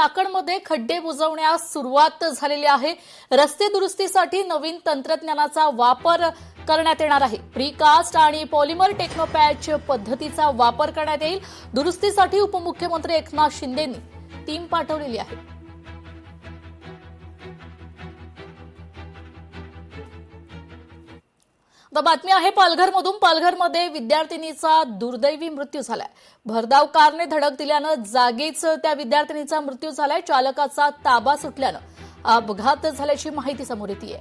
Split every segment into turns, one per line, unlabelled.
चाकणमध्ये खड्डे बुजवण्यास सुरुवात झालेली आहे। रस्ते दुरुस्तीसाठी नवीन तंत्रज्ञानाचा वापर करण्यात येणार आहे। प्रीकास्ट आणि पॉलिमर टेक्नोपॅच पद्धतीचा वापर करण्यात येईल। दुरुस्तीसाठी उपमुख्यमंत्री एकनाथ शिंदेंनी टीम पाठवलेली आहे। बातमी आहे पालघरमधून। पालघरमध्ये विद्यार्थिनीचा दुर्दैवी मृत्यू झालाय। भरधाव कारने धडक दिल्यानं जागीच त्या विद्यार्थिनीचा मृत्यू झालाय। चालकाचा ताबा सुटल्यानं अपघात झाल्याची माहिती समोर येतेय।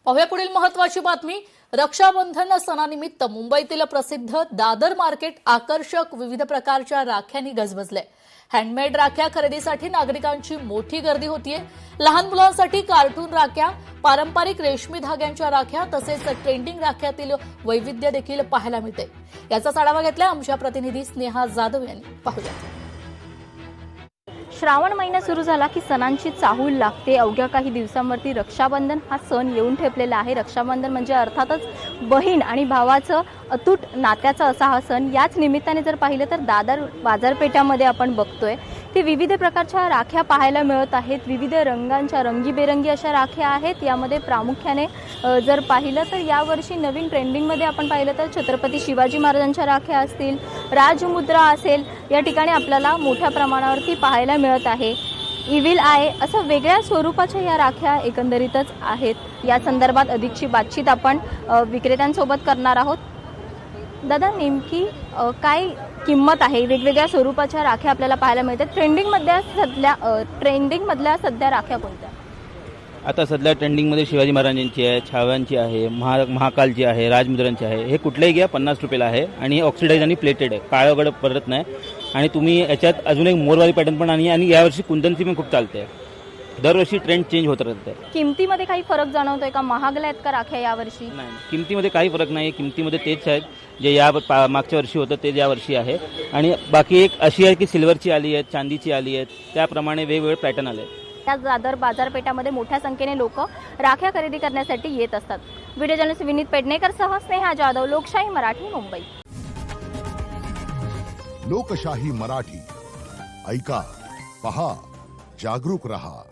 पाहूया पुढील महत्त्वाची बातमी। रक्षाबंधन सणानिमित्त मुंबईतील प्रसिद्ध दादर मार्केट आकर्षक विविध प्रकारच्या राख्यांनी गजबजले। हँडमेड राख्या खरेदीसाठी नागरिकांची मोठी गर्दी होतीये। लहान मुलांसाठी कार्टून राख्या, पारंपरिक रेशमी धाग्यांच्या राख्या तसेच ट्रेंडिंग राख्यातील वैविध्य देखील पाहायला मिळते। याचा आढावा घेतला आमच्या प्रतिनिधी स्नेहा जाधव यांनी। पाहूया।
श्रावण महिना सुरू झाला की सणांची चाहूल लागते। अवघ्या काही दिवसांवरती रक्षाबंधन हा सण येऊन ठेपलेला आहे। रक्षाबंधन म्हणजे अर्थातच बहीण आणि भावाचं अतूट नात्याचा असा हा सण। याच निमित्ताने जर पाहिलं तर दादर बाजारपेठामध्ये आपण बघतोय ते विविध प्रकारच्या राख्या पाहायला मिळत आहेत। विविध रंगांच्या रंगीबेरंगी अशा राख्या आहेत। यामध्ये प्रामुख्याने जर पाहिलं तर यावर्षी नवीन ट्रेंडिंगमध्ये आपण पाहिलं तर छत्रपती शिवाजी महाराजांच्या राख्या असतील, राजमुद्रा असेल, या ठिकाणी आपल्याला मोठ्या प्रमाणावरती पाहायला मिळत आहे। इव्हिल आय असं वेगळ्या स्वरूपाच्या या राख्या एकंदरीतच आहेत। या संदर्भात अधिकची बातचीत आपण विक्रेत्यांसोबत करणार आहोत। दादा, नेमकी काय किंमत आहे? वेगवेगळ्या स्वरूपाच्या राख्या आपल्याला पाहायला मिळतात। ट्रेंडिंगमधल्या सध्या राख्या कोणत्या?
आता सध्या ट्रेंडिंगमध्ये शिवाजी महाराजांची आहे, छाव्यांची आहे, महाकालची आहे, राजमुद्रांची आहे। हे कुठलेही घ्या 50 रुपयाला आहे आणि ऑक्सिडाइज आणि प्लेटेड आहे, काळं वगैरे परत नाही। आणि तुम्ही याच्यात अजून एक मोरवारी पॅटर्न पण आणि यावर्षी कुंदनची पण खूप चालते। दरवर्षी ट्रेंड चेंज होत राहते। किमतीमध्ये
काही फरक जाणवतोय का? महागल्या आहेत का राख्या यावर्षी?
नाही, किमतीमध्ये काही फरक नाही। किमतीमध्ये तेच आहेत जे या मागच्या वर्षी होतं ते या वर्षी आहे। आणि बाकी एक अशी आहे की सिल्वरची आली आहेत, चांदीची आली आहेत, त्याप्रमाणे वेगवेगळे पॅटर्न आले।
त्या दादर बाजारपेठामध्ये मोठ्या संख्येने लोक राख्या खरेदी करण्यासाठी येत असतात। व्हिडिओ जर्नलिस्ट विनीत पेडणेकर सह स्नेहा जाधव, लोकशाही मराठी, मुंबई।
लोकशाही मराठी, ऐका, पहा, जागरूक रहा।